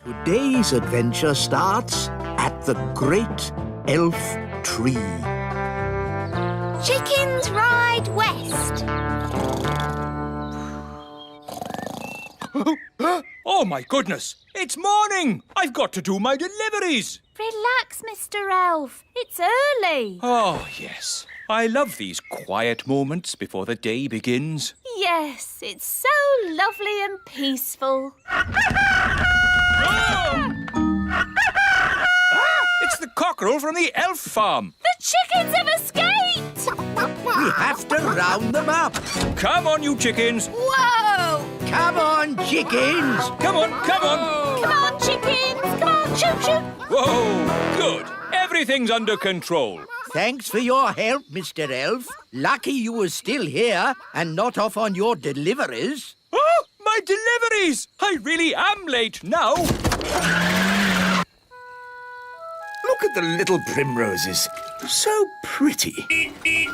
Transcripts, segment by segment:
Today's adventure starts at the Great Elf Tree. Chickens ride west. Oh, my goodness! It's morning! I've got to do my deliveries! Relax, Mr. Elf. It's early. Oh, yes. I love these quiet moments before the day begins. Yes, it's so lovely and peaceful. It's the cockerel from the elf farm. The chickens have escaped! We have to round them up. Come on, you chickens. Whoa! Come on, chickens. Come on, come on. Come on, chickens! Come on, choo-choo! Whoa, good. Everything's under control. Thanks for your help, Mr. Elf. Lucky you were still here and not off on your deliveries. Oh, my deliveries! I really am late now. Look at the little primroses. So pretty.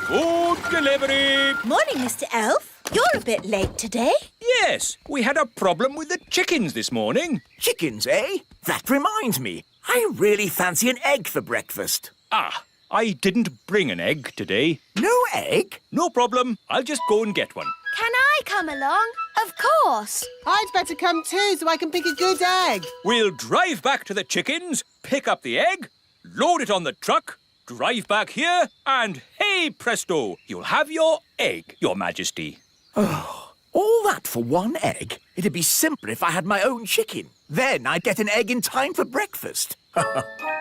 Food delivery. Morning, Mr. Elf. You're a bit late today. Yes, we had a problem with the chickens this morning. Chickens, eh? That reminds me. I really fancy an egg for breakfast. Ah, I didn't bring an egg today. No egg? No problem. I'll just go and get one. Can I come along? Of course. I'd better come too so I can pick a good egg. We'll drive back to the chickens, pick up the egg, load it on the truck, drive back here, and hey presto, you'll have your egg, Your Majesty. All that for one egg? It'd be simpler if I had my own chicken. Then I'd get an egg in time for breakfast.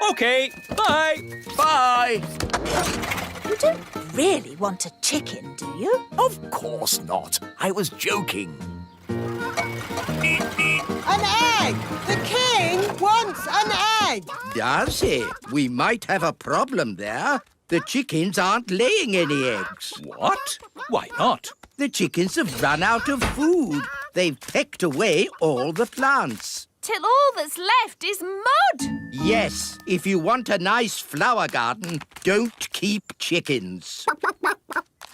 OK, bye. Bye. You don't really want a chicken, do you? Of course not. I was joking. An egg! The king wants an egg! Does he? We might have a problem there. The chickens aren't laying any eggs. What? Why not? The chickens have run out of food. They've pecked away all the plants. Till all that's left is mud. Yes, if you want a nice flower garden, don't keep chickens.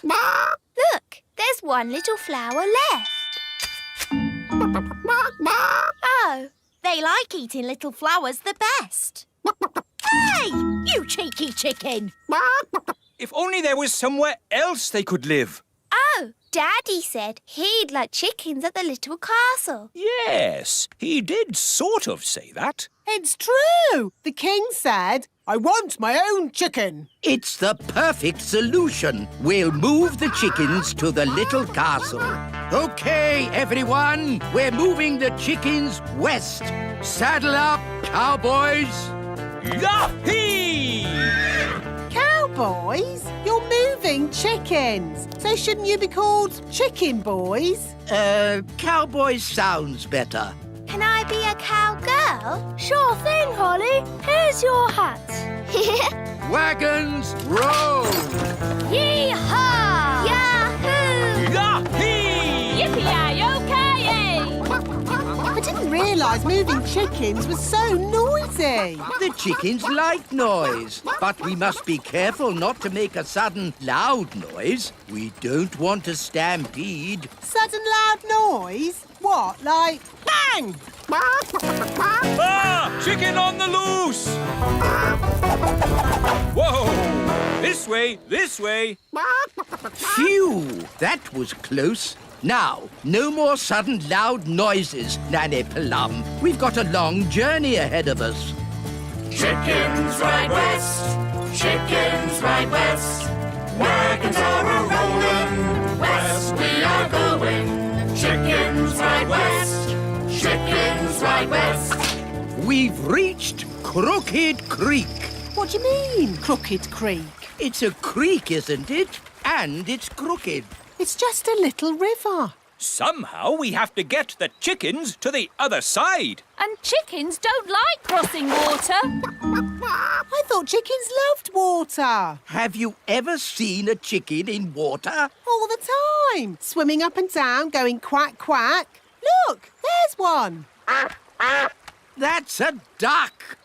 Look, there's one little flower left. Oh, they like eating little flowers the best. Hey, you cheeky chicken! If only there was somewhere else they could live. Oh, Daddy said he'd like chickens at the little castle. Yes, he did sort of say that. It's true! The king said, I want my own chicken. It's the perfect solution. We'll move the chickens to the little castle. OK, everyone, we're moving the chickens west. Saddle up, cowboys. Yahee! Cowboys? You're moving chickens. So shouldn't you be called chicken boys? Cowboys sounds better. Can I be a cowgirl? Sure thing, Holly. Here's your hat. Wagons, roll! Yee-haw! Yahoo! Yahee! Yippee-yi-yo-ki-yay! I didn't realise moving chickens was so noisy. The chickens like noise, but we must be careful not to make a sudden loud noise. We don't want a stampede. Sudden loud noise? What, like bang? Ah! Chicken on the loose! Whoa! This way, this way. Phew! That was close. Now, no more sudden loud noises, Nanny Plum. We've got a long journey ahead of us. Chickens ride west, chickens ride west. Wagons are a-rolling, west we are going. Chickens ride west, chickens ride west. We've reached Crooked Creek. What do you mean, Crooked Creek? It's a creek, isn't it? And it's crooked. It's just a little river. Somehow we have to get the chickens to the other side. And chickens don't like crossing water. I thought chickens loved water. Have you ever seen a chicken in water? All the time. Swimming up and down, going quack, quack. Look, there's one. That's a duck.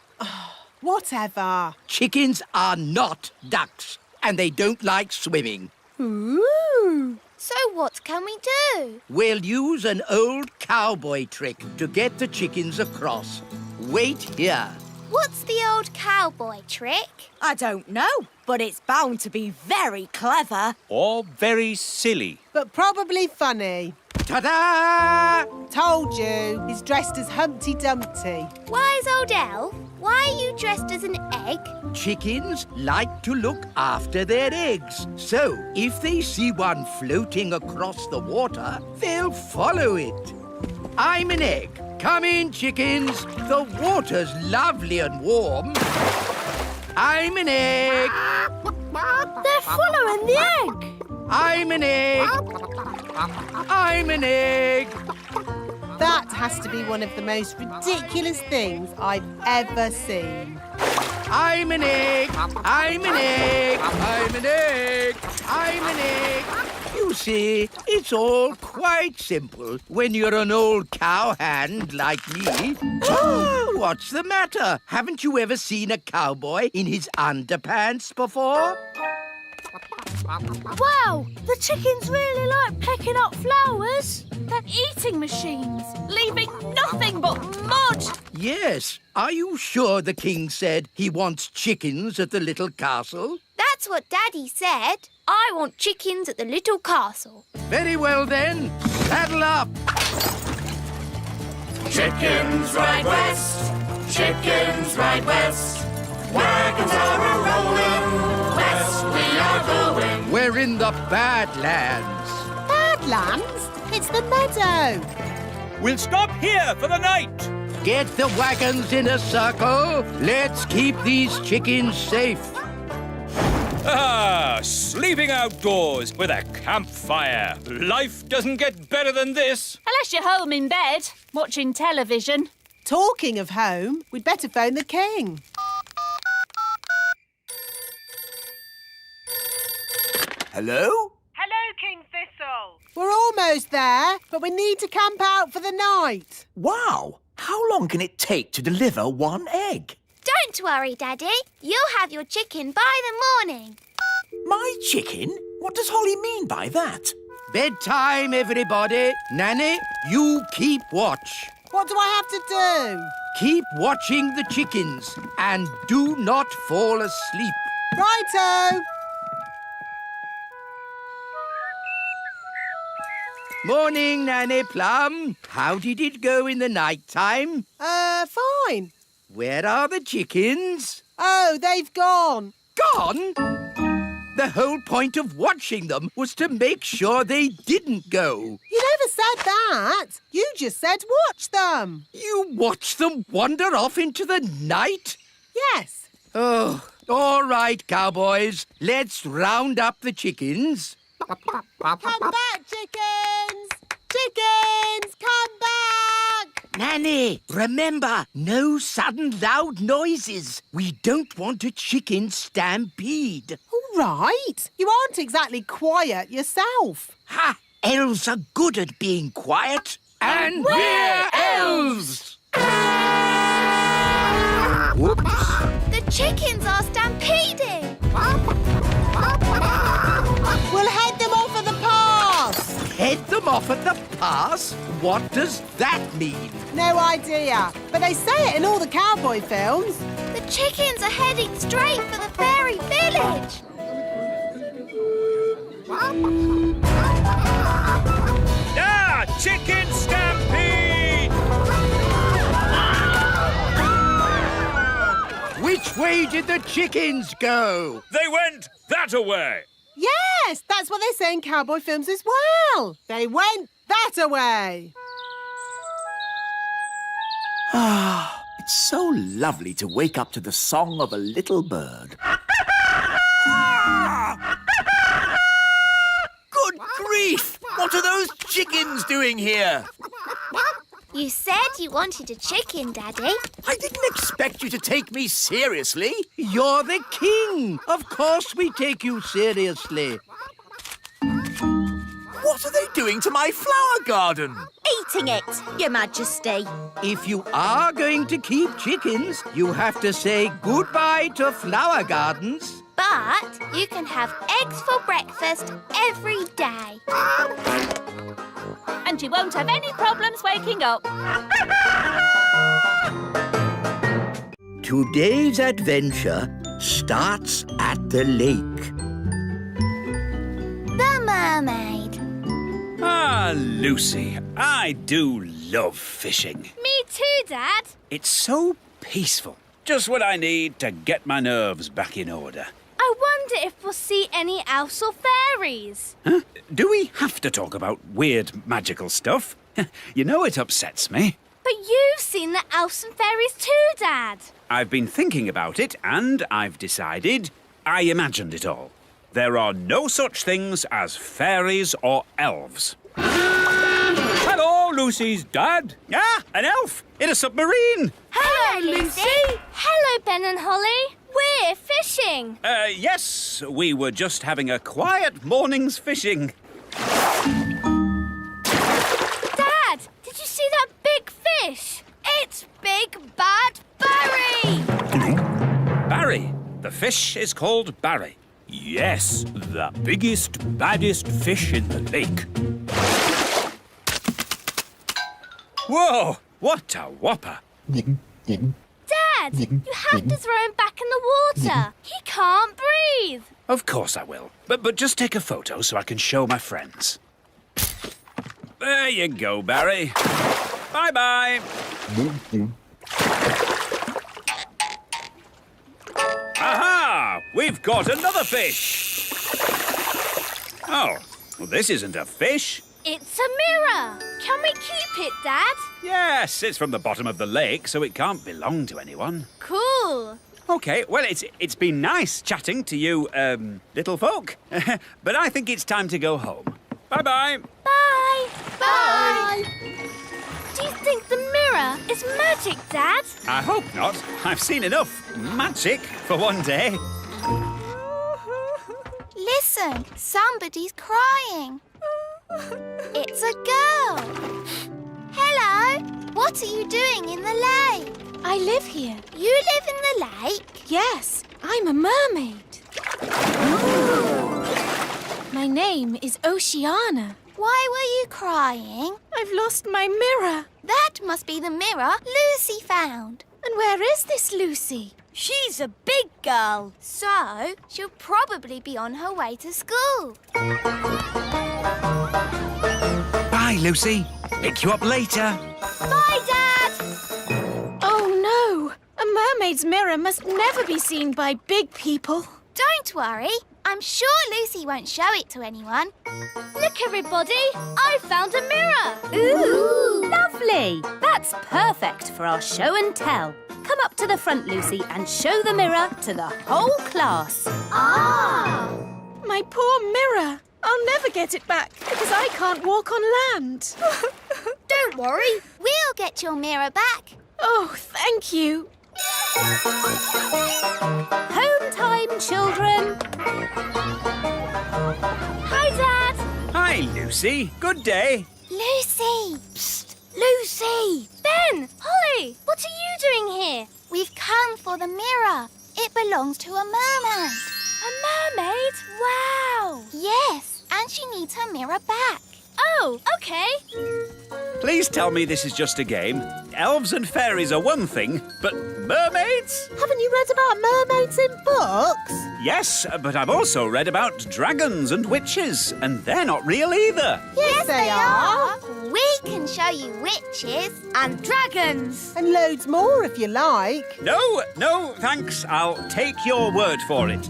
Whatever. Chickens are not ducks, and they don't like swimming. Ooh. So what can we do? We'll use an old cowboy trick to get the chickens across. wait here. What's the old cowboy trick? I don't know, but it's bound to be very clever. Or very silly. But probably funny. Ta-da! Told you, he's dressed as Humpty Dumpty. Wise old elf, why are you dressed as an egg? Chickens like to look after their eggs. So, if they see one floating across the water, they'll follow it. I'm an egg. Come in, chickens. The water's lovely and warm. I'm an egg. They're following the egg. I'm an egg. I'm an egg. That has to be one of the most ridiculous things I've ever seen. I'm an egg. I'm an egg. I'm an egg. I'm an egg. You see, it's all quite simple when you're an old cowhand like me. What's the matter? Haven't you ever seen a cowboy in his underpants before? Wow, the chickens really like pecking up flowers. They're eating machines, leaving nothing but mud. Yes. Are you sure the king said he wants chickens at the little castle? That's what Daddy said. I want chickens at the little castle. Very well then. Saddle up. Chickens ride west, chickens ride west. Wagons are a-rolling, west we are going. We're in the Badlands. Badlands? It's the meadow. We'll stop here for the night. Get the wagons in a circle. Let's keep these chickens safe. Ah, sleeping outdoors with a campfire. Life doesn't get better than this. Unless you're home in bed, watching television. Talking of home, we'd better phone the king. Hello? Hello, King Thistle. We're almost there, but we need to camp out for the night. Wow! How long can it take to deliver one egg? Don't worry, Daddy. You'll have your chicken by the morning. My chicken? What does Holly mean by that? Bedtime, everybody. Nanny, you keep watch. What do I have to do? Keep watching the chickens and do not fall asleep. Righto. Morning, Nanny Plum. How did it go in the night time? Fine. Where are the chickens? Oh, they've gone. Gone? The whole point of watching them was to make sure they didn't go. You never said that. You just said watch them. You watched them wander off into the night? Yes. Oh, all right, cowboys. Let's round up the chickens. Come back, chickens! Chickens, come back! Nanny, remember, no sudden loud noises. We don't want a chicken stampede. All right. You aren't exactly quiet yourself. Ha! Elves are good at being quiet. And we're elves! Whoops. The chickens are stampeding. We'll head them off at the pass. Head them off at the pass? What does that mean? No idea. But they say it in all the cowboy films. The chickens are heading straight for the fairy village. Ah, chicken stampede! Which way did the chickens go? They went that-a-way. Yes, that's what they say in cowboy films as well. They went that-a-way. Ah, it's so lovely to wake up to the song of a little bird. Good grief! What are those chickens doing here? You said you wanted a chicken, Daddy. I didn't expect you to take me seriously. You're the king. Of course we take you seriously. What are they doing to my flower garden? Eating it, Your Majesty. If you are going to keep chickens, you have to say goodbye to flower gardens. But you can have eggs for breakfast every day. And you won't have any problems waking up. Today's adventure starts at the lake. The mermaid. Ah, Lucy, I do love fishing. Me too, Dad. It's so peaceful. Just what I need to get my nerves back in order. I wonder if we'll see any elves or fairies. Huh? Do we have to talk about weird magical stuff? You know it upsets me. But you've seen the elves and fairies too, Dad. I've been thinking about it and I've decided I imagined it all. There are no such things as fairies or elves. Hello, Lucy's dad. Ah, an elf in a submarine. Hello, Lucy. Hello, Ben and Holly. We're fishing. Yes, we were just having a quiet morning's fishing. Dad, did you see that big fish? It's Big Bad Barry. Barry. The fish is called Barry. Yes, the biggest, baddest fish in the lake. Whoa, what a whopper. Dad, you have to throw him back in the water. He can't breathe. Of course I will. But just take a photo so I can show my friends. There you go, Barry. Bye-bye. Aha! We've got another fish. Oh, well, this isn't a fish. It's a mirror. Can we keep it, Dad? Yes, it's from the bottom of the lake, so it can't belong to anyone. Cool. OK, well, it's been nice chatting to you, little folk. But I think it's time to go home. Bye-bye. Bye. Bye. Do you think the mirror is magic, Dad? I hope not. I've seen enough magic for one day. Listen, somebody's crying. It's a girl. Hello, what are you doing in the lake? I live here. You live in the lake? Yes, I'm a mermaid. My name is Oceana. Why were you crying? I've lost my mirror. That must be the mirror Lucy found. And where is this Lucy? She's a big girl. So, she'll probably be on her way to school. Bye, Lucy. Pick you up later. Bye, Dad! Oh, no. A mermaid's mirror must never be seen by big people. Don't worry. I'm sure Lucy won't show it to anyone. Look, everybody. I found a mirror. Ooh, lovely. That's perfect for our show and tell. Come up to the front, Lucy, and show the mirror to the whole class. Ah! My poor mirror. I'll never get it back because I can't walk on land. Don't worry. We'll get your mirror back. Oh, thank you. Home time, children. Hi, Dad. Hi, Lucy. Good day. Lucy! Psst! Lucy! Ben, Holly, what are you doing here? We've come for the mirror. It belongs to a mermaid. A mermaid? Wow. Yes, and she needs her mirror back. Oh, OK. Please tell me this is just a game. Elves and fairies are one thing, but mermaids? Haven't you read about mermaids in books? Yes, but I've also read about dragons and witches, and they're not real either. Yes, they are. We can show you witches And dragons. And loads more if you like. No, thanks. I'll take your word for it.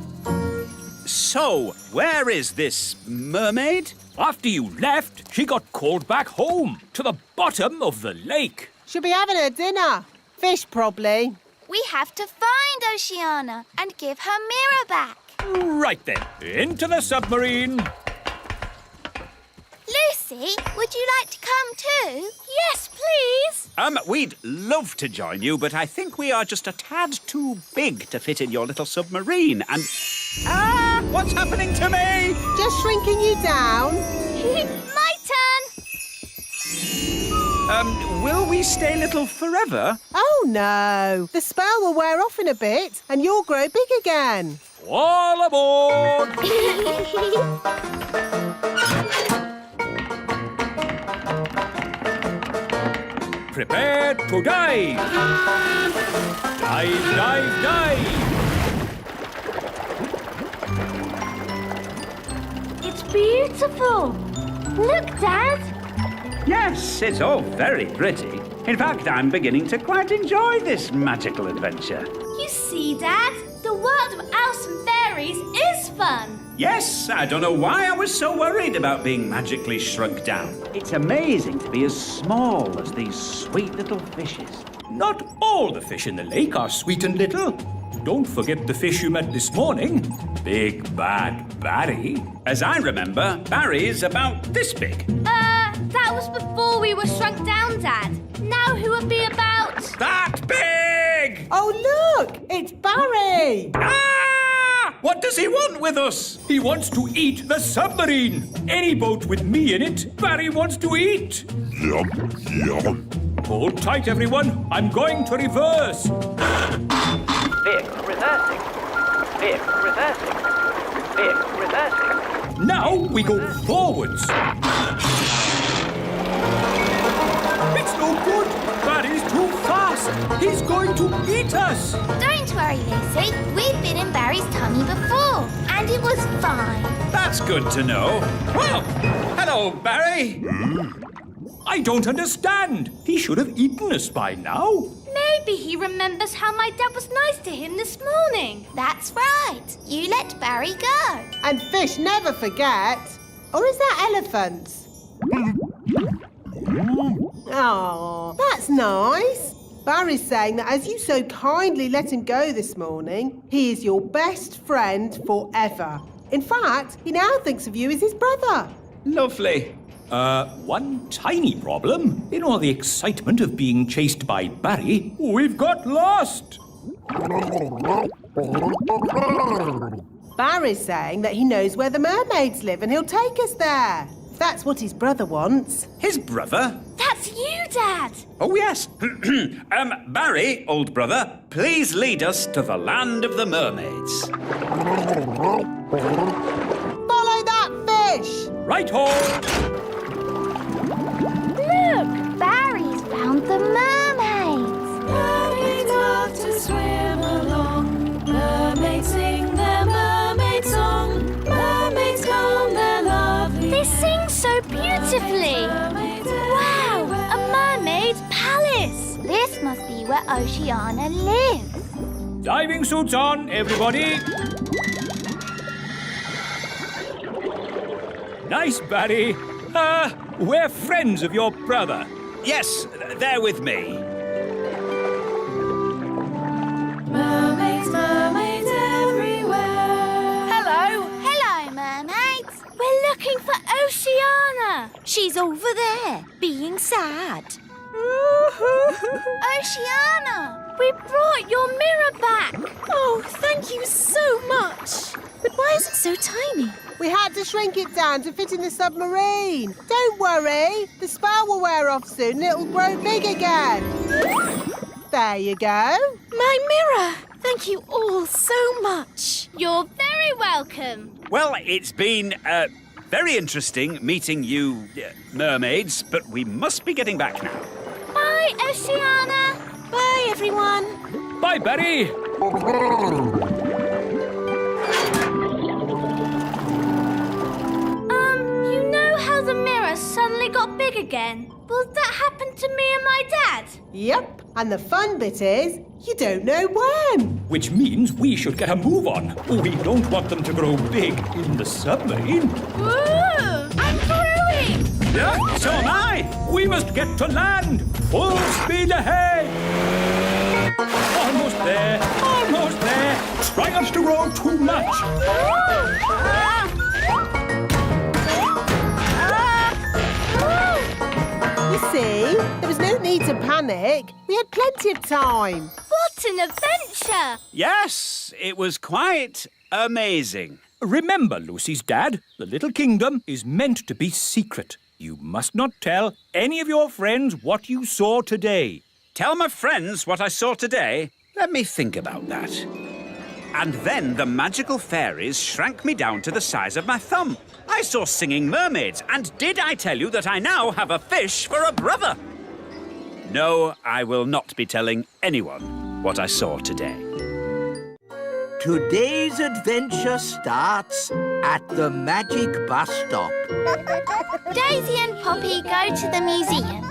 So, where is this mermaid? After you left, she got called back home to the bottom of the lake. She'll be having her dinner. Fish, probably. We have to find Oceana and give her mirror back. Right then, into the submarine. Lucy, would you like to come too? Yes, please. We'd love to join you, but I think we are just a tad too big to fit in your little submarine, and... Ah! What's happening to me? Just shrinking you down. My turn. Will we stay little forever? Oh, no. The spell will wear off in a bit and you'll grow big again. All aboard! Prepare to dive. Dive, dive, dive! It's beautiful. Look, Dad. Yes, it's all very pretty. In fact, I'm beginning to quite enjoy this magical adventure. You see, Dad, the world of elves and fairies is fun. Yes, I don't know why I was so worried about being magically shrunk down. It's amazing to be as small as these sweet little fishes. Not all the fish in the lake are sweet and little. Don't forget the fish you met this morning. Big Bad Barry. As I remember, Barry's about this big. That was before we were shrunk down, Dad. Now who would be about... That big! Oh, look! It's Barry! Ah! What does he want with us? He wants to eat the submarine. Any boat with me in it, Barry wants to eat. Yum, yum. Hold tight, everyone. I'm going to reverse. Vehicle reversing. Vehicle reversing. Vehicle reversing. Now we go forwards. It's no good. Barry's too fast. He's going to eat us. Don't worry, Lucy. We've been in Barry's tummy before, and it was fine. That's good to know. Well, hello, Barry. I don't understand. He should have eaten us by now. Maybe he remembers how my dad was nice to him this morning. That's right. You let Barry go. And fish never forget. Or is that elephants? Oh, that's nice. Barry's saying that as you so kindly let him go this morning, he is your best friend forever. In fact, he now thinks of you as his brother. Lovely. One tiny problem. In all the excitement of being chased by Barry, we've got lost. Barry's saying that he knows where the mermaids live and he'll take us there. That's what his brother wants. His brother? That's you, Dad. Oh, yes. Barry, old brother, please lead us to the land of the mermaids. Follow that fish! Right-ho! Look, Barry's found the mermaids. Mermaids love to swim along. Mermaids sing their mermaid song. Mermaids come, they're lovely. They sing so beautifully. Wow, a mermaid palace. This must be where Oceana lives. Diving suits on, everybody. Nice, Barry. We're friends of your brother. Yes, they're with me. Mermaids, mermaids everywhere. Hello, mermaids. We're looking for Oceana. She's over there, being sad. Oceana. We brought your mirror back. Oh, thank you so much. But why is it so tiny? We had to shrink it down to fit in the submarine. Don't worry, the spell will wear off soon and it'll grow big again. There you go. My mirror. Thank you all so much. You're very welcome. Well, it's been very interesting meeting you, mermaids, but we must be getting back now. Bye, Oceana. Bye, everyone. Bye, Barry. You know how the mirror suddenly got big again? Will that happen to me and my dad? Yep, and the fun bit is, you don't know when. Which means we should get a move on. We don't want them to grow big in the submarine. Ooh, I'm growing. Yeah, so am I. We must get to land. Full speed ahead. Almost there. Almost there. Try not to grow too much. You see, there was no need to panic. We had plenty of time. What an adventure. Yes, it was quite amazing. Remember, Lucy's dad, the little kingdom is meant to be secret. You must not tell any of your friends what you saw today. Tell my friends what I saw today? Let me think about that. And then the magical fairies shrank me down to the size of my thumb. I saw singing mermaids, and did I tell you that I now have a fish for a brother? No, I will not be telling anyone. what I saw today. Today's adventure starts at the magic bus stop. Daisy and Poppy go to the museum.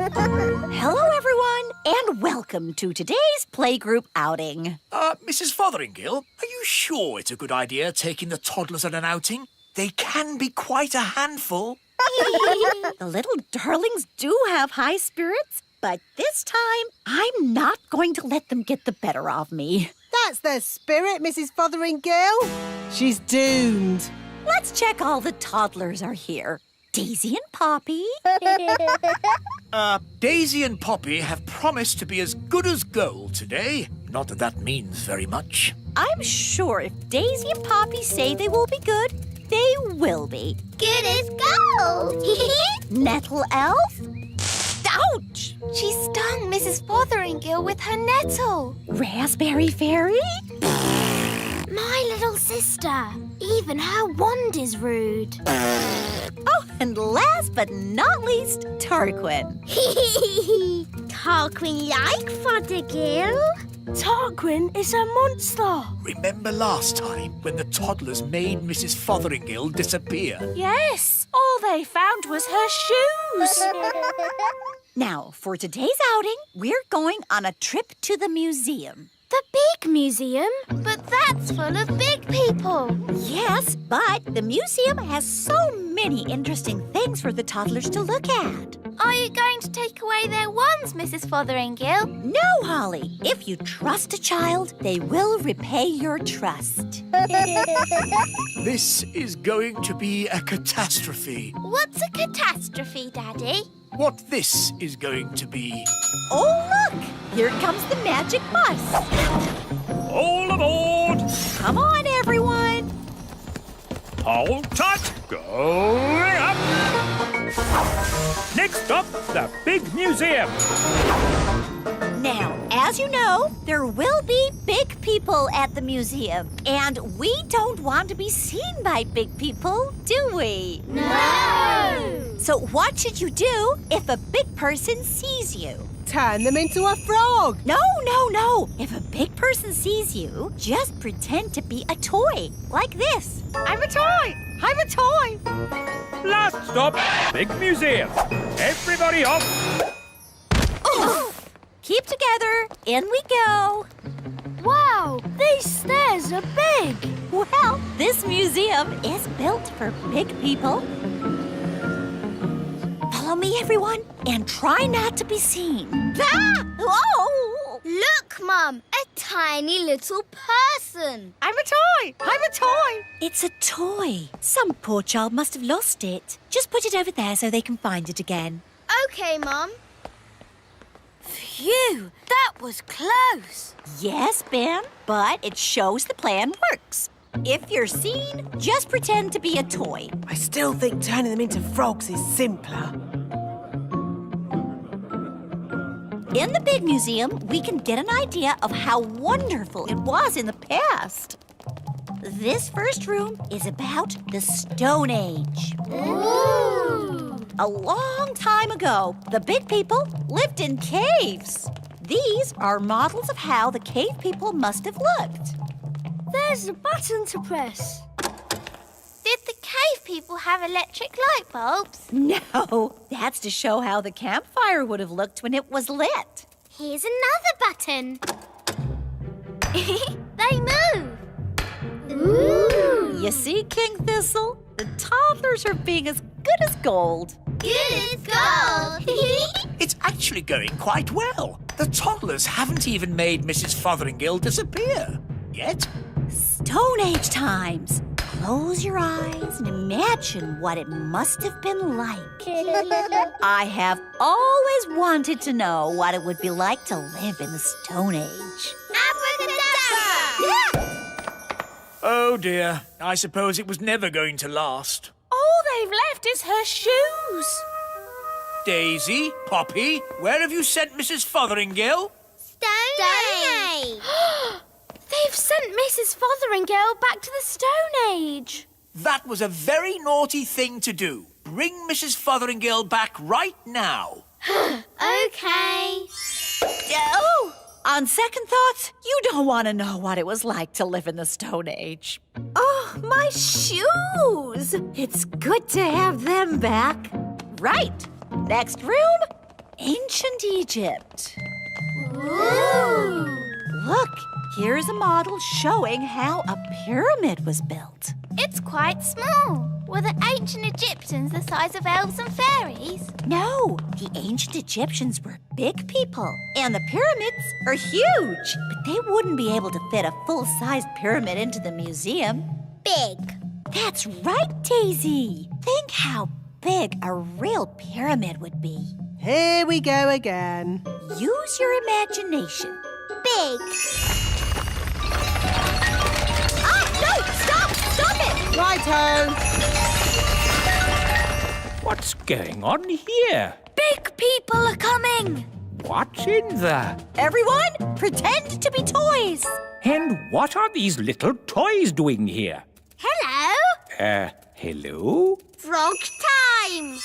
Hello, everyone, and welcome to today's playgroup outing. Mrs. Fotheringill, are you sure it's a good idea taking the toddlers on an outing? They can be quite a handful. The little darlings do have high spirits, but this time I'm not going to let them get the better of me. That's their spirit, Mrs. Fotheringill. She's doomed. Let's check all the toddlers are here. Daisy and Poppy. Daisy and Poppy have promised to be as good as gold today. Not that that means very much. I'm sure if Daisy and Poppy say they will be good, they will be. Good as gold. Nettle elf? Ouch! She stung Mrs. Fotheringill with her nettle. Raspberry fairy? My little sister. Even her wand is rude. Oh, and last but not least, Tarquin. Tarquin like Fothergill? Tarquin is a monster. Remember last time when the toddlers made Mrs. Fotheringill disappear? Yes, all they found was her shoes. Now, for today's outing, we're going on a trip to the museum. The big museum? But that's full of big people. Yes, but the museum has so many interesting things for the toddlers to look at. Are you going to take away their wands, Mrs. Fotheringill? No, Holly. If you trust a child, they will repay your trust. This is going to be a catastrophe. What's a catastrophe, Daddy? What this is going to be. Oh, look! Here comes the magic bus. All aboard! Come on, everyone. Hold tight! Going up! Next stop, the big museum. Now, as you know, there will be big people at the museum. And we don't want to be seen by big people, do we? No! So what should you do if a big person sees you? Turn them into a frog. No. If a big person sees you, just pretend to be a toy, like this. I'm a toy. I'm a toy. Last stop, big museum. Everybody off. Oh. Keep together. In we go. Wow, these stairs are big. Well, this museum is built for big people. Follow me, everyone, and try not to be seen. Ah! Oh! Look, Mum, a tiny little person. I'm a toy! I'm a toy! It's a toy. Some poor child must have lost it. Just put it over there so they can find it again. Okay, Mum. Phew, that was close. Yes, Ben, but it shows the plan works. If you're seen, just pretend to be a toy. I still think turning them into frogs is simpler. In the big museum, we can get an idea of how wonderful it was in the past. This first room is about the Stone Age. Ooh! A long time ago, the big people lived in caves. These are models of how the cave people must have looked. There's a button to press. Did the cave people have electric light bulbs? No, that's to show how the campfire would have looked when it was lit. Here's another button. They move. Ooh! You see, King Thistle? The toddlers are being as good as gold. Good as gold. It's actually going quite well. The toddlers haven't even made Mrs. Fotheringill disappear. Yet. Stone Age times. Close your eyes and imagine what it must have been like. I have always wanted to know what it would be like to live in the Stone Age. Abracadabra! Oh dear, I suppose it was never going to last. All they've left is her shoes. Daisy, Poppy, where have you sent Mrs. Fotheringill? Stone Age. They've sent Mrs. Fotheringill back to the Stone Age. That was a very naughty thing to do. Bring Mrs. Fotheringill back right now. Okay. Oh, On second thoughts, you don't want to know what it was like to live in the Stone Age. Oh, my shoes! It's good to have them back. Right. Next room, Ancient Egypt. Ooh. Look, here's a model showing how a pyramid was built. It's quite small. Were the ancient Egyptians the size of elves and fairies? No, the ancient Egyptians were big people, and the pyramids are huge. But they wouldn't be able to fit a full-size pyramid into the museum. Big. That's right, Daisy. Think how big a real pyramid would be. Here we go again. Use your imagination. Big. Ah, no! Stop! Stop it! Righto. What's going on here? Big people are coming. What's in there? Everyone, pretend to be toys. And what are these little toys doing here? Hello. Hello? Frog time.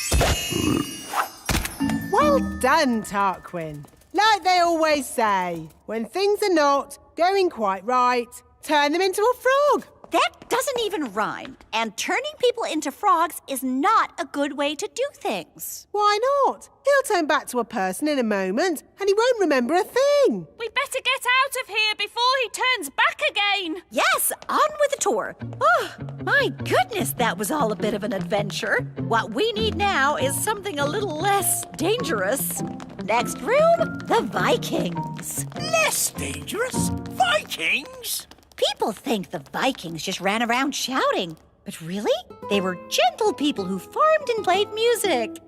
Well done, Tarquin. Like they always say, when things are not going quite right, turn them into a frog. That doesn't even rhyme. And turning people into frogs is not a good way to do things. Why not? He'll turn back to a person in a moment and he won't remember a thing. We'd better get out of here before he turns back again. Yes, on with the tour. Oh, my goodness, that was all a bit of an adventure. What we need now is something a little less dangerous. Next room, the Vikings. Less dangerous? Vikings? People think the Vikings just ran around shouting. But really, they were gentle people who farmed and played music.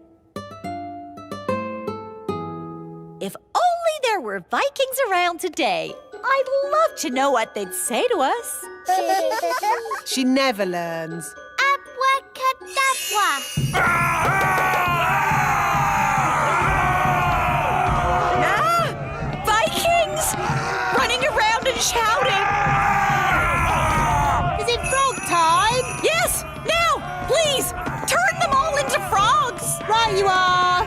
If only there were Vikings around today. I'd love to know what they'd say to us. She never learns. Abracadabra. Vikings! Running around and shouting. Is it frog time? Yes, now, please, turn them all into frogs. Right you are.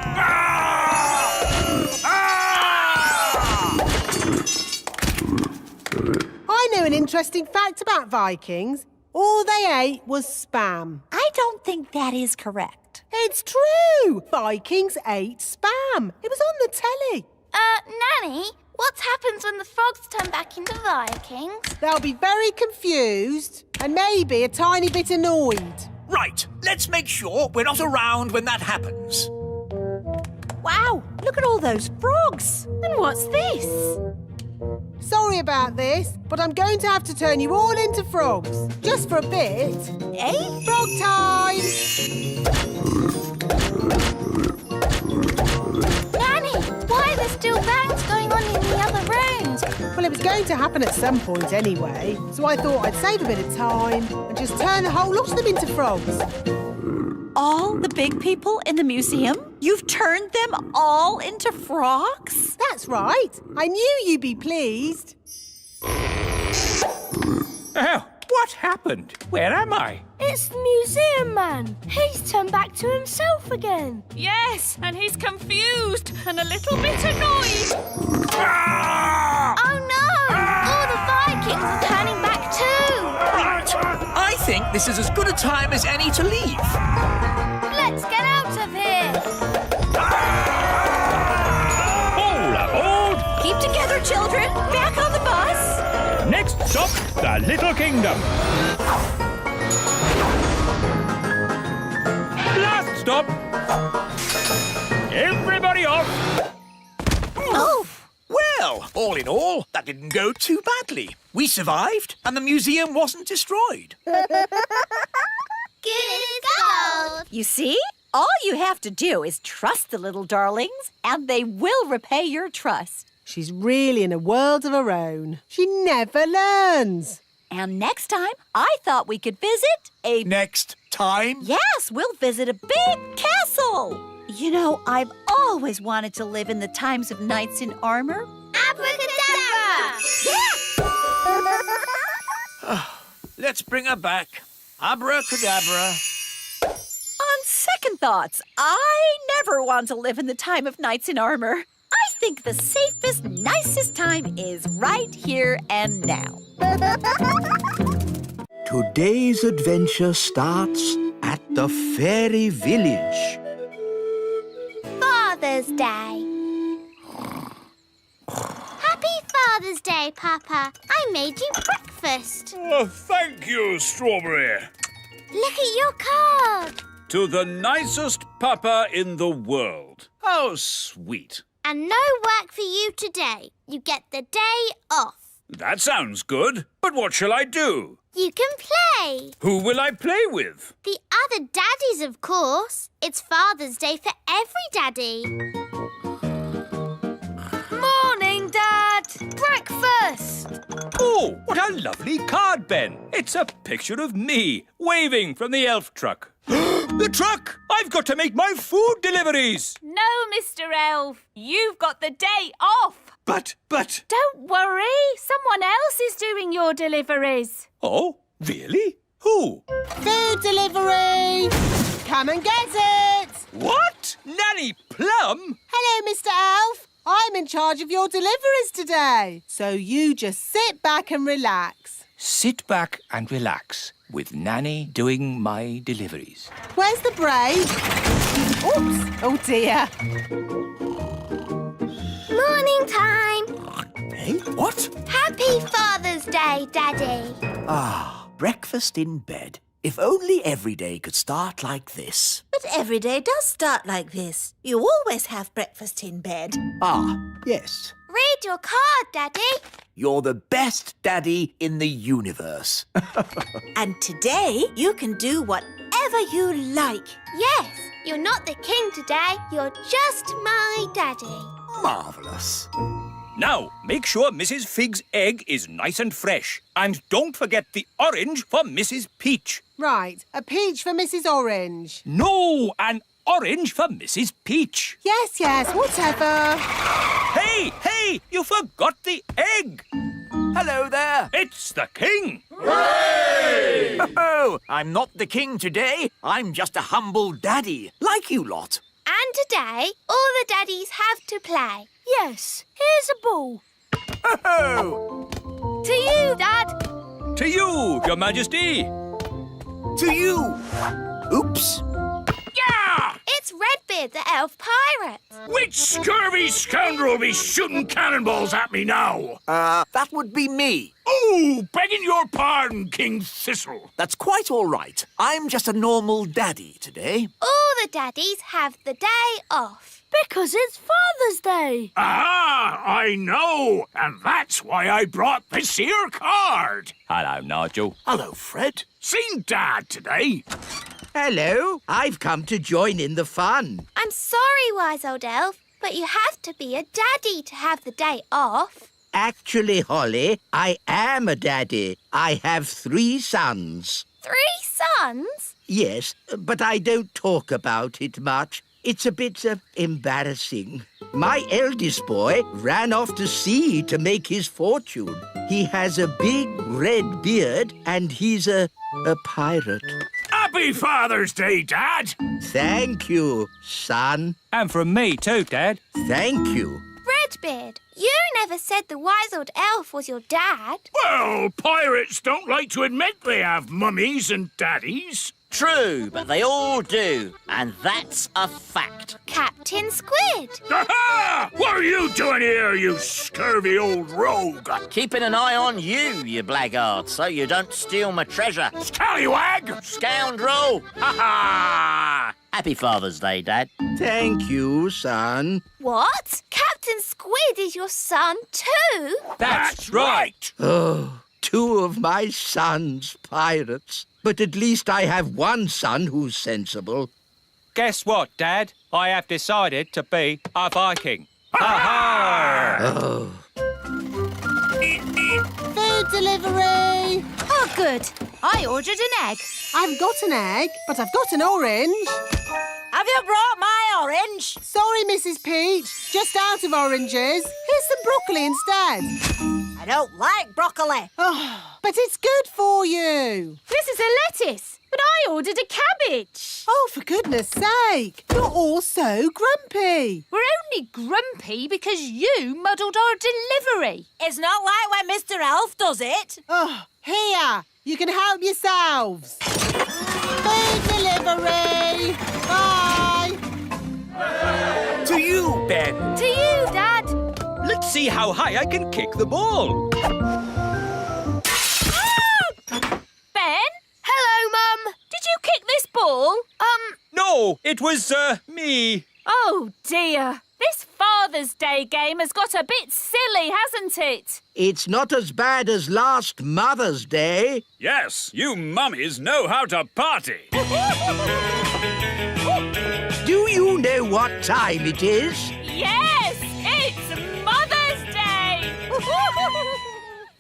I know an interesting fact about Vikings. All they ate was spam. I don't think that is correct. It's true. Vikings ate spam. It was on the telly. Nanny, what happens when the frogs turn back into Vikings? They'll be very confused and maybe a tiny bit annoyed. Right, let's make sure we're not around when that happens. Wow, look at all those frogs. And what's this? Sorry about this, but I'm going to have to turn you all into frogs. Just for a bit. Eh? Frog time! Nanny, why are there still bangs going on in the other rooms? Well, it was going to happen at some point anyway, so I thought I'd save a bit of time and just turn the whole lot of them into frogs. All the big people in the museum? You've turned them all into frogs? That's right. I knew you'd be pleased. Oh, what happened? Where am I? It's the museum man. He's turned back to himself again. Yes, and he's confused and a little bit annoyed. Oh no! All the Vikings are turning back too! Right, I think this is as good a time as any to leave. Let's get out of here! All aboard! Keep together, children. Back on the bus. Next stop, the Little Kingdom. Last stop. Everybody off. Oh, Well, all in all, that didn't go too badly. We survived, and the museum wasn't destroyed. Good as gold! you see? All you have to do is trust the little darlings, and they will repay your trust. She's really in a world of her own. She never learns. And next time, I thought we could visit a... Next time? Yes, we'll visit a big castle. You know, I've always wanted to live in the times of knights in armor. Abracadabra! Let's bring her back. Abracadabra. On second thoughts, I never want to live in the time of knights in armor. I think the safest, nicest time is right here and now. Today's adventure starts at the fairy village. Father's Day. Happy Father's Day, Papa. I made you breakfast. Oh, thank you, Strawberry. Look at your card. To the nicest papa in the world. How sweet. And no work for you today. You get the day off. That sounds good. But what shall I do? You can play. Who will I play with? The other daddies, of course. It's Father's Day for every daddy. Morning, Dad. Breakfast. Oh, what a lovely card, Ben. It's a picture of me waving from the elf truck. The truck! I've got to make my food deliveries. No, Mr. Elf. You've got the day off. But... Don't worry. Someone else is doing your deliveries. Oh, really? Who? Food delivery! Come and get it! What? Nanny Plum? Hello, Mr. Elf. I'm in charge of your deliveries today. So you just sit back and relax. Sit back and relax with Nanny doing my deliveries. Where's the break? Oops! Oh, dear. Morning time. Hey, what? Happy Father's Day, Daddy. Ah, breakfast in bed. If only every day could start like this. But every day does start like this. You always have breakfast in bed. Ah, yes. Read your card, Daddy. You're the best daddy in the universe. And today you can do whatever you like. Yes, you're not the king today. You're just my daddy. Marvellous. Now, make sure Mrs. Fig's egg is nice and fresh. And don't forget the orange for Mrs. Peach. Right, a peach for Mrs. Orange. No, an orange for Mrs. Peach. Yes, whatever. Hey, you forgot the egg. Hello there. It's the king. Hooray! Oh, I'm not the king today. I'm just a humble daddy, like you lot. And today, all the daddies have to play. Yes, here's a ball. Oh! To you, Dad. To you, Your Majesty. To you. Oops. Yeah! It's Redbeard, the elf pirate. Which scurvy scoundrel will be shooting cannonballs at me now? That would be me. Oh, begging your pardon, King Thistle. That's quite all right. I'm just a normal daddy today. All the daddies have the day off. Because it's Father's Day. Ah, I know. And that's why I brought this here card. Hello, Nigel. Hello, Fred. Seen Dad today. Hello, I've come to join in the fun. I'm sorry, wise old elf, but you have to be a daddy to have the day off. Actually, Holly, I am a daddy. I have 3 sons. 3 sons? Yes, but I don't talk about it much. It's a bit embarrassing. My eldest boy ran off to sea to make his fortune. He has a big red beard and he's a pirate. Happy Father's Day, Dad. Thank you, son. And from me too, Dad. Thank you. Redbeard, you never said the wise old elf was your dad. Well, pirates don't like to admit they have mummies and daddies. True, but they all do, and that's a fact. Captain Squid. Aha! What are you doing here, you scurvy old rogue? Keeping an eye on you, you blackguard, so you don't steal my treasure. Scallywag! Scoundrel! Ha ha! Happy Father's Day, Dad. Thank you, son. What? Captain Squid is your son too? That's right. Oh, 2 of my sons pirates. But at least I have one son who's sensible. Guess what, Dad? I have decided to be a Viking. Ha-ha! Oh. Food delivery! Oh, good. I ordered an egg. I haven't got an egg, but I've got an orange. Have you brought my orange? Sorry, Mrs. Peach. Just out of oranges. Here's some broccoli instead. I don't like broccoli. Oh, but it's good for you. This is a lettuce. But I ordered a cabbage. Oh, for goodness sake. You're all so grumpy. We're only grumpy because you muddled our delivery. It's not like when Mr. Elf does it. Oh, here. You can help yourselves. Food delivery. Bye. To you, Ben. To you, Dad. Let's see how high I can kick the ball. Ben? Hello, Mum. Did you kick this ball? No, it was, me. Oh, dear. This Father's Day game has got a bit silly, hasn't it? It's not as bad as last Mother's Day. Yes, you mummies know how to party. Do you know what time it is? Yes, it's Mother's Day.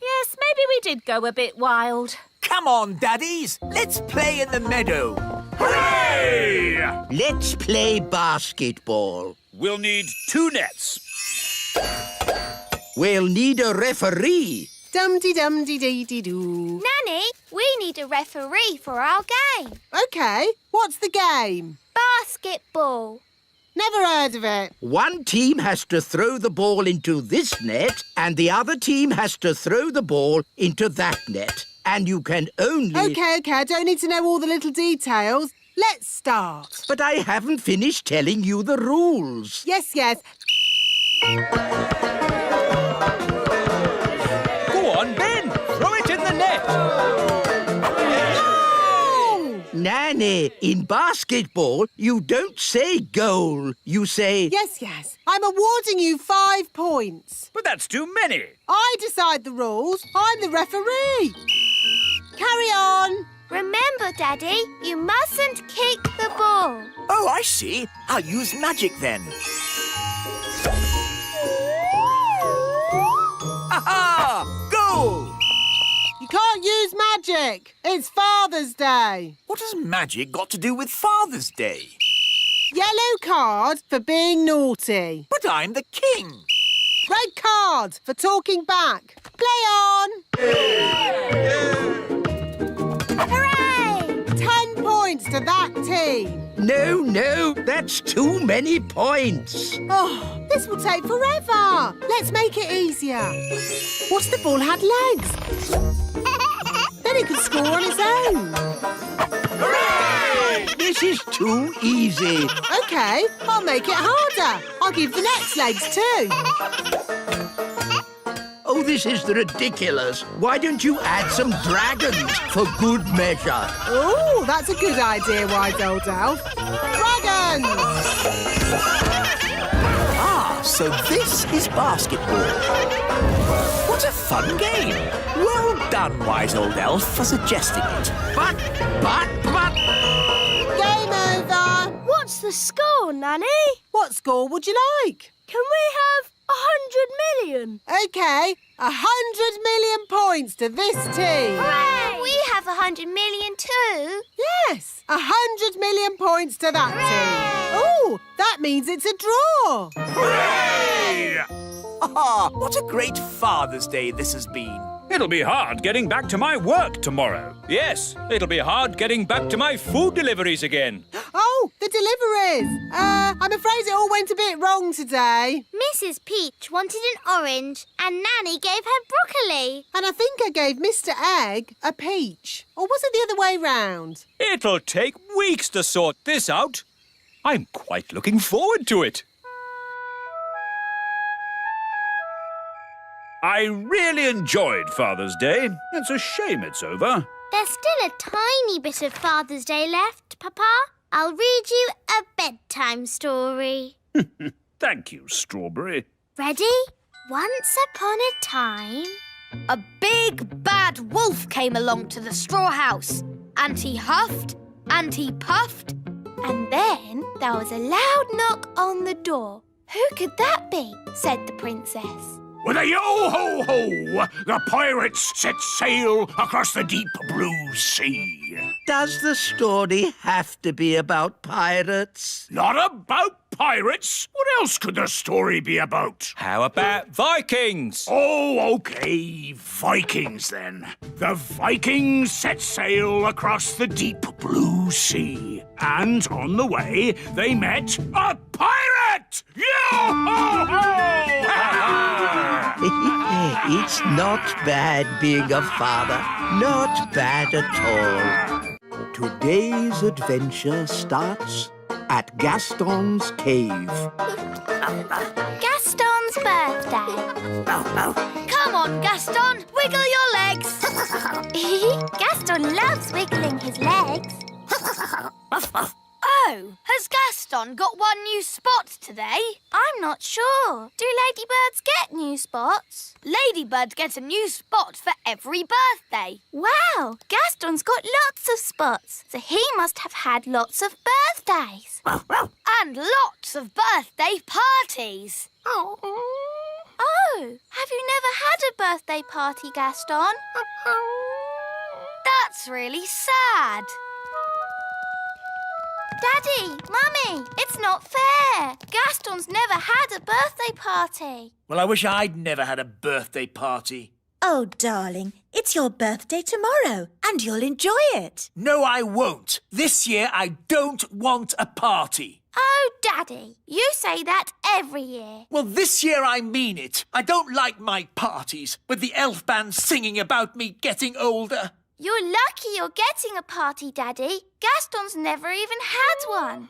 Yes, maybe we did go a bit wild. Come on, daddies. Let's play in the meadow. Hooray! Let's play basketball. We'll need 2 nets. We'll need a referee. Dum-de-dum-de-dee-dee-doo. Nanny, we need a referee for our game. OK, what's the game? Basketball. Never heard of it. One team has to throw the ball into this net and the other team has to throw the ball into that net. And you can only... OK, I don't need to know all the little details. Let's start. But I haven't finished telling you the rules. Yes. Go on, Ben. Throw it in the net. No! Nanny, in basketball, you don't say goal. You say... Yes. I'm awarding you 5 points. But that's too many. I decide the rules. I'm the referee. Carry on. Remember, Daddy, you mustn't kick the ball. Oh, I see. I'll use magic then. Aha! Goal! You can't use magic. It's Father's Day. What has magic got to do with Father's Day? Yellow card for being naughty. But I'm the king. Red card for talking back. Play on. Hooray! 10 points to that team. No, that's too many points. Oh, this will take forever. Let's make it easier. What if the ball had legs? Then he could score on his own. Hooray! This is too easy. OK, I'll make it harder. I'll give the next legs too. Oh, this is ridiculous. Why don't you add some dragons for good measure? Oh, that's a good idea, wise old elf. Dragons! Ah, so this is basketball. What a fun game. Well done, wise old elf, for suggesting it. But... Game over. What's the score, Nanny? What score would you like? Can we have 100 million? OK, 100 million points to this team. Hooray! We have 100 million too. Yes, 100 million points to that team. Oh, that means it's a draw. Hooray! Ah, what a great Father's Day this has been. It'll be hard getting back to my work tomorrow. Yes, it'll be hard getting back to my food deliveries again. Oh, the deliveries. I'm afraid it all went a bit wrong today. Mrs. Peach wanted an orange and Nanny gave her broccoli. And I think I gave Mr. Egg a peach. Or was it the other way round? It'll take weeks to sort this out. I'm quite looking forward to it. I really enjoyed Father's Day. It's a shame it's over. There's still a tiny bit of Father's Day left, Papa. I'll read you a bedtime story. Thank you, Strawberry. Ready? Once upon a time... A big bad wolf came along to the straw house, and he huffed and he puffed. And then there was a loud knock on the door. Who could that be? Said the princess. With a yo-ho-ho, the pirates set sail across the deep blue sea. Does the story have to be about pirates? Not about pirates. What else could the story be about? How about Vikings? Oh, OK. Vikings, then. The Vikings set sail across the deep blue sea. And on the way, they met a pirate! Yo-ho-ho! It's not bad being a father. Not bad at all. Today's adventure starts at Gaston's cave. Gaston's birthday. Come on, Gaston, wiggle your legs. Gaston loves wiggling his legs. Oh, has Gaston got one new spot today? I'm not sure. Do ladybirds get new spots? Ladybirds get a new spot for every birthday. Wow, Gaston's got lots of spots, so he must have had lots of birthdays. And lots of birthday parties. Oh, have you never had a birthday party, Gaston? That's really sad. Daddy, Mummy, it's not fair. Gaston's never had a birthday party. Well, I wish I'd never had a birthday party. Oh, darling, it's your birthday tomorrow, and you'll enjoy it. No, I won't. This year, I don't want a party. Oh, Daddy, you say that every year. Well, this year I mean it. I don't like my parties, with the elf band singing about me getting older. You're lucky you're getting a party, Daddy. Gaston's never even had one.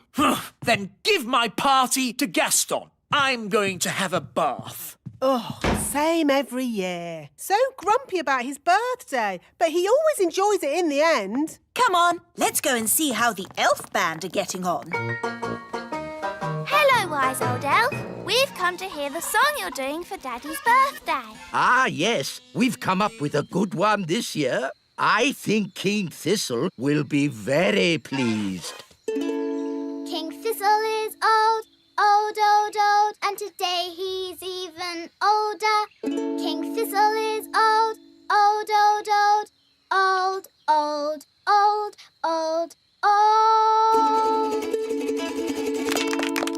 Then give my party to Gaston. I'm going to have a bath. Oh, same every year. So grumpy about his birthday, but he always enjoys it in the end. Come on, let's go and see how the elf band are getting on. Hello, wise old elf. We've come to hear the song you're doing for Daddy's birthday. Ah, yes. We've come up with a good one this year. I think King Thistle will be very pleased. King Thistle is old, old, old, old, and today he's even older. King Thistle is old, old, old, old, old, old, old, old, old.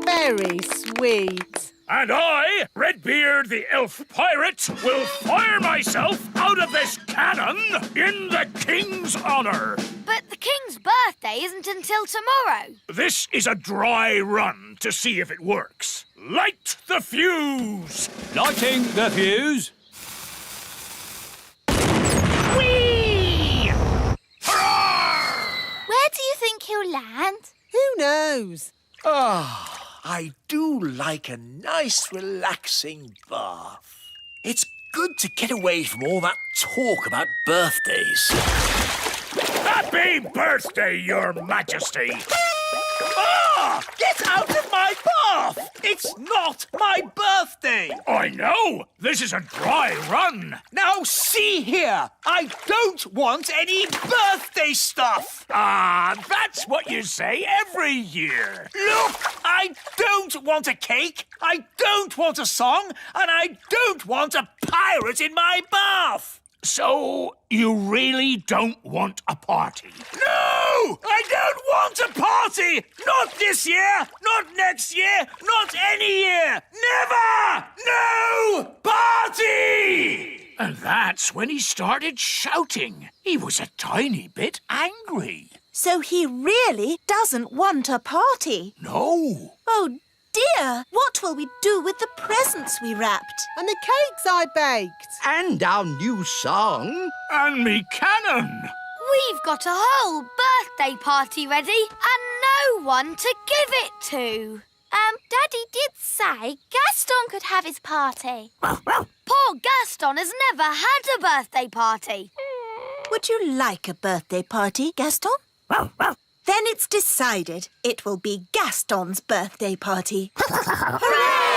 Very sweet. And I, Redbeard the Elf Pirate, will fire myself out of this cannon in the King's honour. But the King's birthday isn't until tomorrow. This is a dry run to see if it works. Light the fuse! Lighting the fuse. Whee! Hurrah! Where do you think he'll land? Who knows? Ah, I do like a nice, relaxing bath. It's good to get away from all that talk about birthdays. Happy birthday, Your Majesty! Ah! Get out of my bath! It's not my birthday! I know! This is a dry run! Now see here! I don't want any birthday stuff! Ah, that's what you say every year! Look! I don't want a cake, I don't want a song, and I don't want a pirate in my bath! So, you really don't want a party? No! I don't want a party! Not this year! Not next year! Not any year! Never! No! Party! And that's when he started shouting. He was a tiny bit angry. So he really doesn't want a party? No. Oh, dear! What will we do with the presents we wrapped? And the cakes I baked. And our new song. And me cannon. We've got a whole birthday party ready and no one to give it to. Daddy did say Gaston could have his party. Poor Gaston has never had a birthday party. Would you like a birthday party, Gaston? Then it's decided. It will be Gaston's birthday party. Hooray!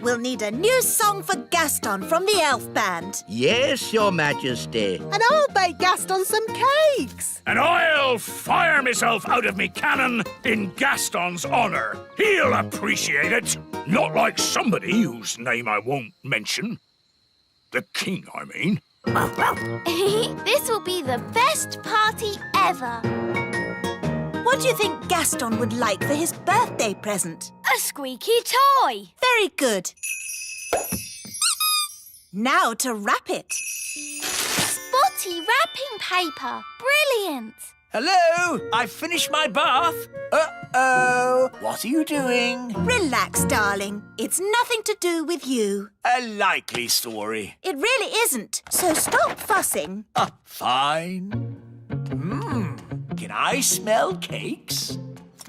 We'll need a new song for Gaston from the elf band. Yes, Your Majesty. And I'll bake Gaston some cakes. And I'll fire myself out of me cannon in Gaston's honour. He'll appreciate it. Not like somebody whose name I won't mention. The king, I mean. This will be the best party ever. What do you think Gaston would like for his birthday present? A squeaky toy. Very good. Now to wrap it. Spotty wrapping paper. Brilliant. Hello, I've finished my bath. Uh-oh, what are you doing? Relax, darling. It's nothing to do with you. A likely story. It really isn't. So stop fussing. Fine. Can I smell cakes?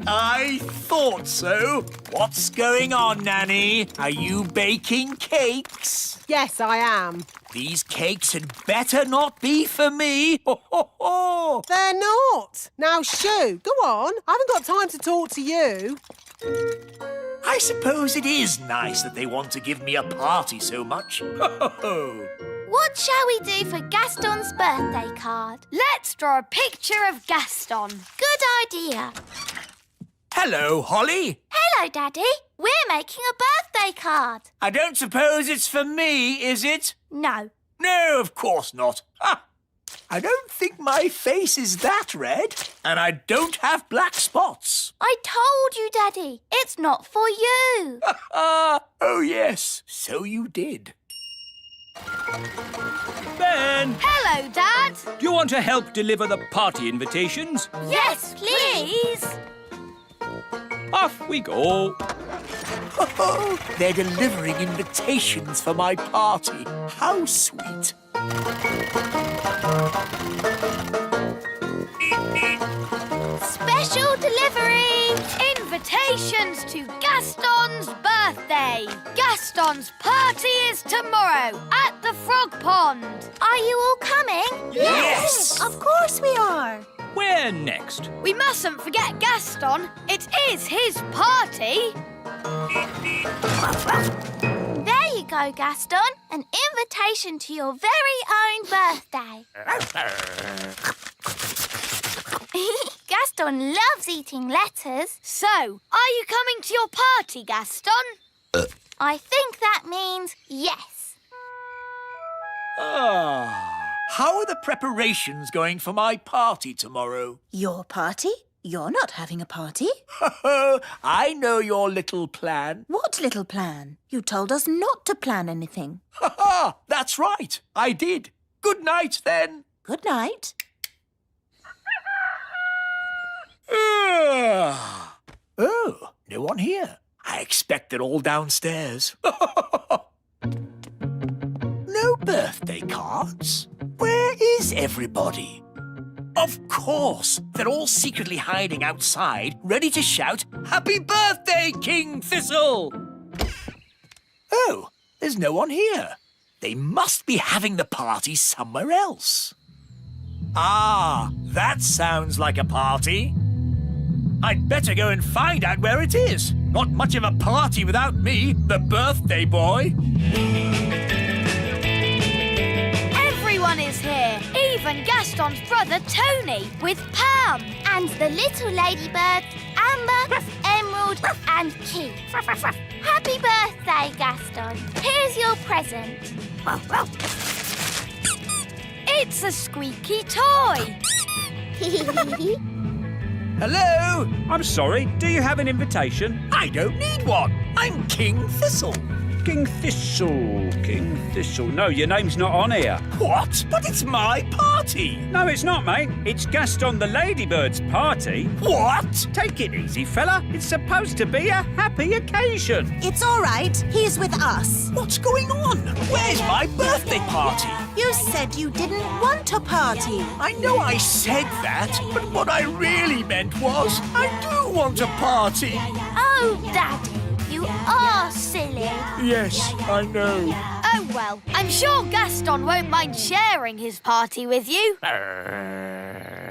I thought so. What's going on, Nanny? Are you baking cakes? Yes, I am. These cakes had better not be for me. Ho, ho, ho. They're not. Now, shoo, go on. I haven't got time to talk to you. I suppose it is nice that they want to give me a party so much. Ho, ho, ho. What shall we do for Gaston's birthday card? Let's draw a picture of Gaston. Good idea. Hello, Holly. Hello, Daddy. We're making a birthday card. I don't suppose it's for me, is it? No. No, of course not. Ha! I don't think my face is that red, and I don't have black spots. I told you, Daddy. It's not for you. Oh, yes, so you did. Ben, Hello, Dad. do you want to help deliver the party invitations? Yes, please. Off we go. They're delivering invitations for my party. How sweet. Special delivery. Invitations to Gaston's birthday. Gaston's party is tomorrow at the Frog Pond. Are you all coming? Yes! Of course we are. Where next? We mustn't forget Gaston. It is his party. There you go, Gaston. An invitation to your very own birthday. Gaston loves eating letters. So, are you coming to your party, Gaston? I think that means yes. How are the preparations going for my party tomorrow? Your party? You're not having a party. I know your little plan. What little plan? You told us not to plan anything. That's right. I did. Good night, then. Good night. Oh, no one here. I expect they're all downstairs. No birthday cards? Where is everybody? Of course, they're all secretly hiding outside, ready to shout, "Happy birthday, King Thistle!" Oh, there's no one here. They must be having the party somewhere else. Ah, that sounds like a party. I'd better go and find out where it is. Not much of a party without me, the birthday boy. Everyone is here, even Gaston's brother Tony with Pam. And the little ladybirds, Amber, Emerald and Keith. Happy birthday, Gaston. Here's your present. It's a squeaky toy. Hello? I'm sorry, do you have an invitation? I don't need one. I'm King Thistle. King Thistle, King Thistle. No, your name's not on here. What? But it's my party. No, it's not, mate. It's Gaston the Ladybird's party. What? Take it easy, fella. It's supposed to be a happy occasion. It's all right. He's with us. What's going on? Where's my birthday party? You said you didn't want a party. I know I said that, but what I really meant was I do want a party. Oh, Daddy, you are silly. Yes, I know. Oh, well, I'm sure Gaston won't mind sharing his party with you.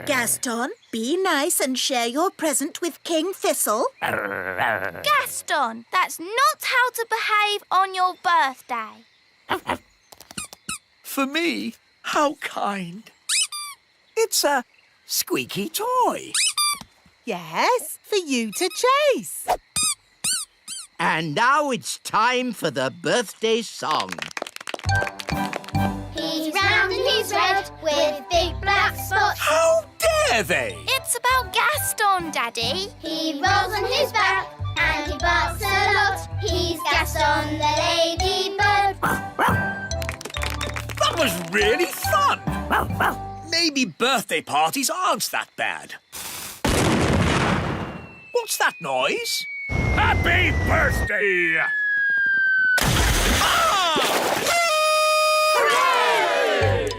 Gaston, be nice and share your present with King Thistle. Gaston, that's not how to behave on your birthday. For me? How kind. It's a squeaky toy. Yes, for you to chase. And now it's time for the birthday song. He's round and he's red with big black spots. How dare they? It's What about Gaston, Daddy? He rolls on his back and he barks a lot. He's Gaston the ladybird. That was really fun. Maybe birthday parties aren't that bad. What's that noise? Happy birthday!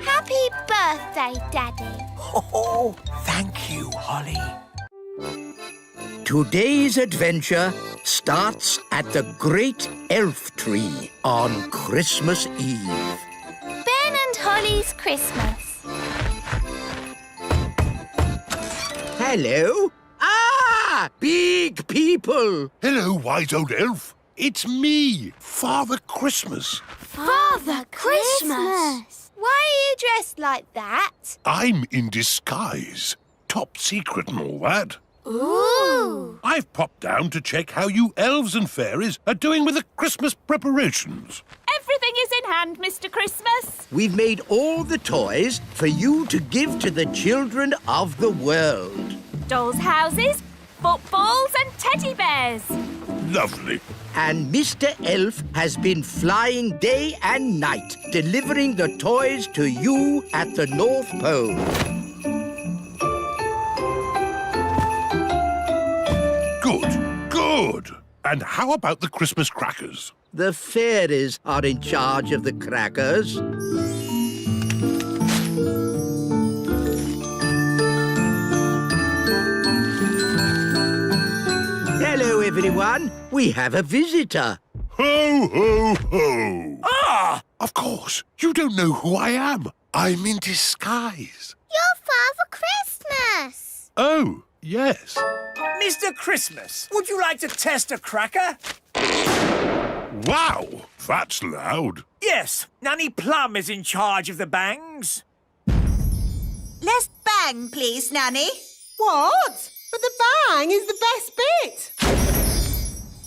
Happy birthday, Daddy. Oh, thank you, Holly. Today's adventure starts at the Great Elf Tree on Christmas Eve. Ben and Holly's Christmas. Hello? Ah! Big people! Hello, wise old elf. It's me, Father Christmas. Father Christmas! Why are you dressed like that? I'm in disguise. Top secret and all that. Ooh! I've popped down to check how you elves and fairies are doing with the Christmas preparations. Everything is in hand, Mr. Christmas. We've made all the toys for you to give to the children of the world. Dolls' houses, footballs and teddy bears. Lovely. And Mr. Elf has been flying day and night, delivering the toys to you at the North Pole. Good. And how about the Christmas crackers? The fairies are in charge of the crackers. Hello, everyone. We have a visitor. Ho, ho, ho. Ah! Of course. You don't know who I am. I'm in disguise. You're Father Christmas. Oh, yes. Mr. Christmas, would you like to test a cracker? Wow, that's loud. Yes, Nanny Plum is in charge of the bangs. Less bang, please, Nanny. What? But the bang is the best bit.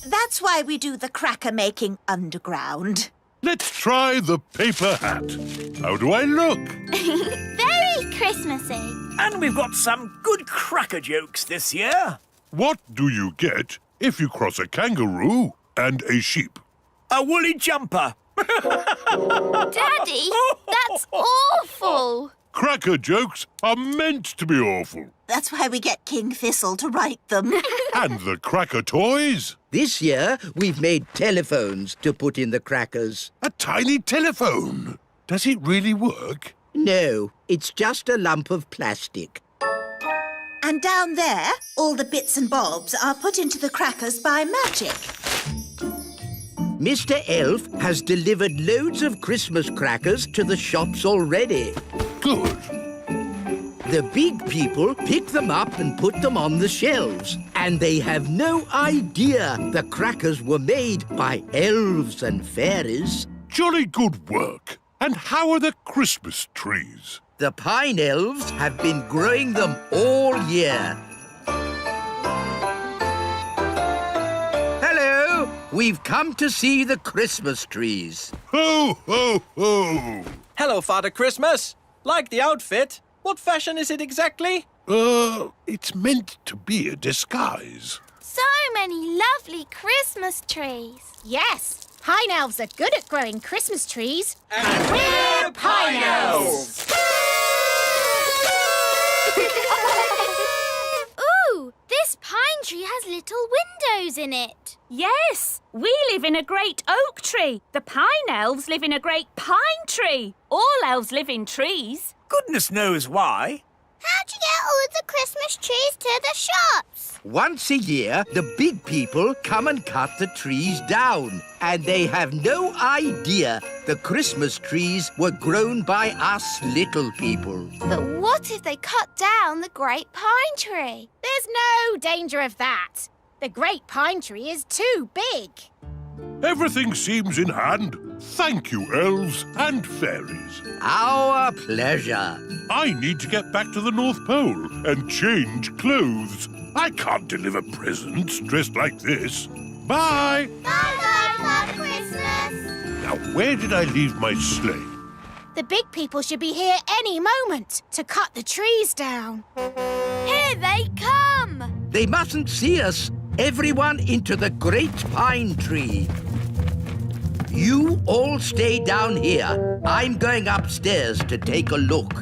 That's why we do the cracker making underground. Let's try the paper hat. How do I look? Very Christmassy. And we've got some good cracker jokes this year. What do you get if you cross a kangaroo and a sheep? A woolly jumper. Daddy, that's awful. Cracker jokes are meant to be awful. That's why we get King Thistle to write them. And the cracker toys? This year, we've made telephones to put in the crackers. A tiny telephone. Does it really work? No, it's just a lump of plastic. And down there, all the bits and bobs are put into the crackers by magic. Mr. Elf has delivered loads of Christmas crackers to the shops already. Good. The big people pick them up and put them on the shelves. And they have no idea the crackers were made by elves and fairies. Jolly good work. And how are the Christmas trees? The pine elves have been growing them all year. Hello! We've come to see the Christmas trees. Ho, ho, ho! Hello, Father Christmas. Like the outfit. What fashion is it exactly? It's meant to be a disguise. So many lovely Christmas trees. Yes, pine elves are good at growing Christmas trees. And we're Pine Elves! Ooh, this pine tree has little windows in it. Yes, we live in a great oak tree. The pine elves live in a great pine tree. All elves live in trees. Goodness knows why. How'd you get all the Christmas trees to the shops? Once a year, the big people come and cut the trees down. And they have no idea the Christmas trees were grown by us little people. But what if they cut down the great pine tree? There's no danger of that. The great pine tree is too big. Everything seems in hand. Thank you, elves and fairies. Our pleasure. I need to get back to the North Pole and change clothes. I can't deliver presents dressed like this. Bye! Bye-bye, Father Christmas! Now, where did I leave my sleigh? The big people should be here any moment to cut the trees down. Here they come! They mustn't see us. Everyone into the great pine tree. You all stay down here. I'm going upstairs to take a look.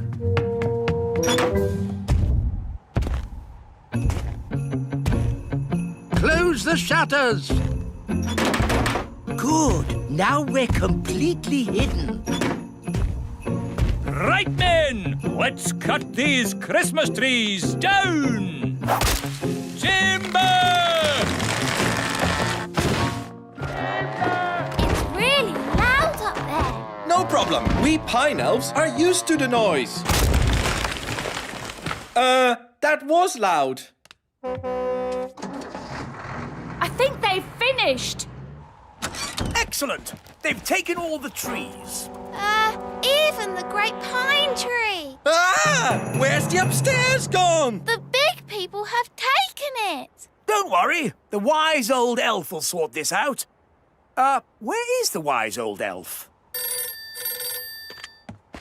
Close the shutters. Good. Now we're completely hidden. Right, men! Let's cut these Christmas trees down! Timber! It's really loud up there. No problem. We pine elves are used to the noise. That was loud. I think they've finished. Excellent. They've taken all the trees. Even the great pine tree. Ah! Where's the upstairs gone? The big people have taken it. Don't worry. The wise old elf will sort this out. Where is the wise old elf?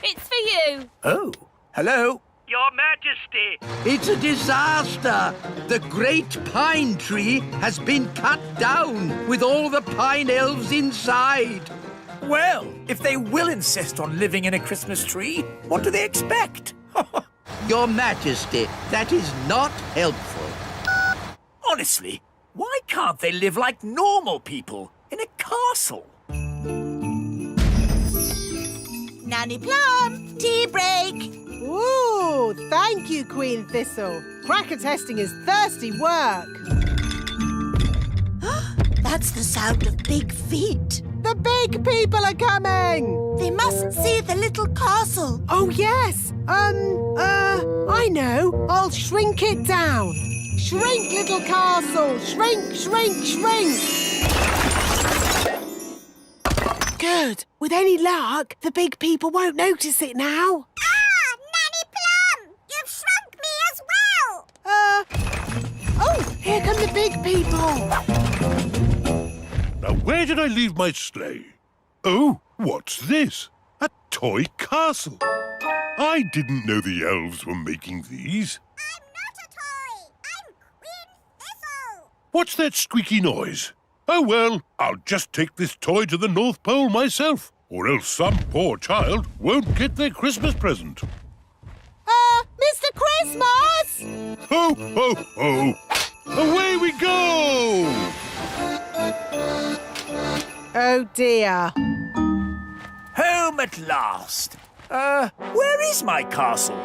It's for you. Oh, hello. Your Majesty! It's a disaster! The great pine tree has been cut down with all the pine elves inside. Well, if they will insist on living in a Christmas tree, what do they expect? Your Majesty, that is not helpful. Honestly, why can't they live like normal people in a castle? Nanny Plum, tea break. Ooh, thank you, Queen Thistle. Cracker testing is thirsty work. That's the sound of big feet. The big people are coming. They mustn't see the little castle. Oh, yes. I know. I'll shrink it down. Shrink, little castle. Shrink, shrink, shrink. Good. With any luck, the big people won't notice it now. Oh, here come the big people. Now, where did I leave my sleigh? Oh, what's this? A toy castle. I didn't know the elves were making these. I'm not a toy. I'm Queen Thistle. What's that squeaky noise? Oh, well, I'll just take this toy to the North Pole myself, or else some poor child won't get their Christmas present. Mr. Christmas! Ho, ho, ho! Away we go! Oh, dear. Home at last. Where is my castle?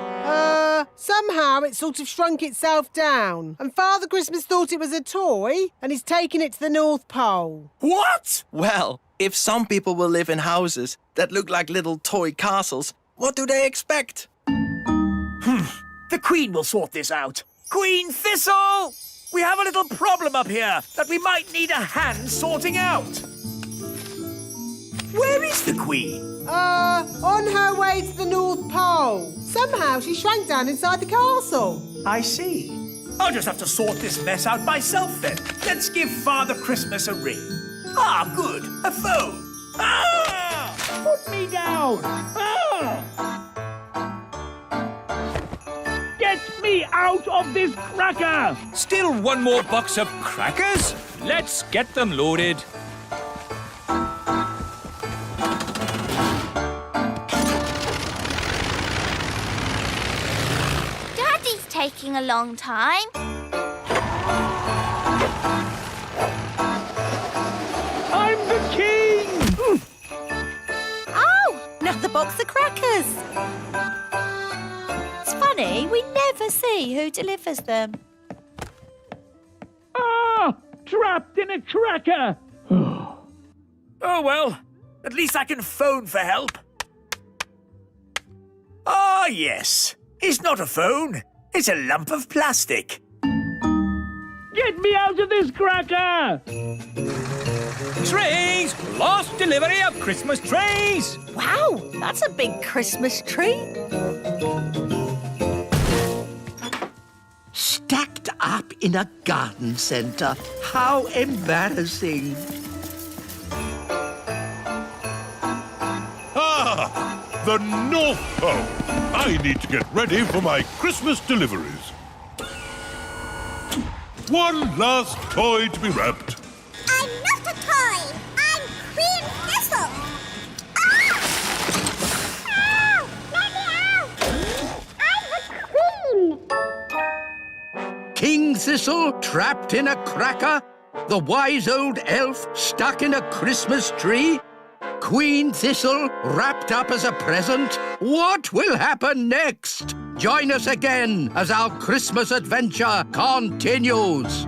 Somehow it sort of shrunk itself down. And Father Christmas thought it was a toy, and he's taken it to the North Pole. What? Well, if some people will live in houses that look like little toy castles, what do they expect? The Queen will sort this out. Queen Thistle! We have a little problem up here that we might need a hand sorting out. Where is the Queen? On her way to the North Pole. Somehow she shrank down inside the castle. I see. I'll just have to sort this mess out myself then. Let's give Father Christmas a ring. Ah, good. A phone. Ah! Put me down. Ah! Get me out of this cracker! Still one more box of crackers? Let's get them loaded. Daddy's taking a long time. I'm the king! Oh, another box of crackers. It's funny, we never see who delivers them. Ah! Trapped in a cracker! Oh, well, at least I can phone for help. Ah, yes. It's not a phone. It's a lump of plastic. Get me out of this cracker! Trees! Last delivery of Christmas trees! Wow, that's a big Christmas tree. Stacked up in a garden centre. How embarrassing. the North Pole. I need to get ready for my Christmas deliveries. One last toy to be wrapped. I'm not a toy. I'm Queen Thistle. Ah! Ow! Let me out! I'm the queen. King Thistle trapped in a cracker? The wise old elf stuck in a Christmas tree? Queen Thistle wrapped up as a present? What will happen next? Join us again as our Christmas adventure continues.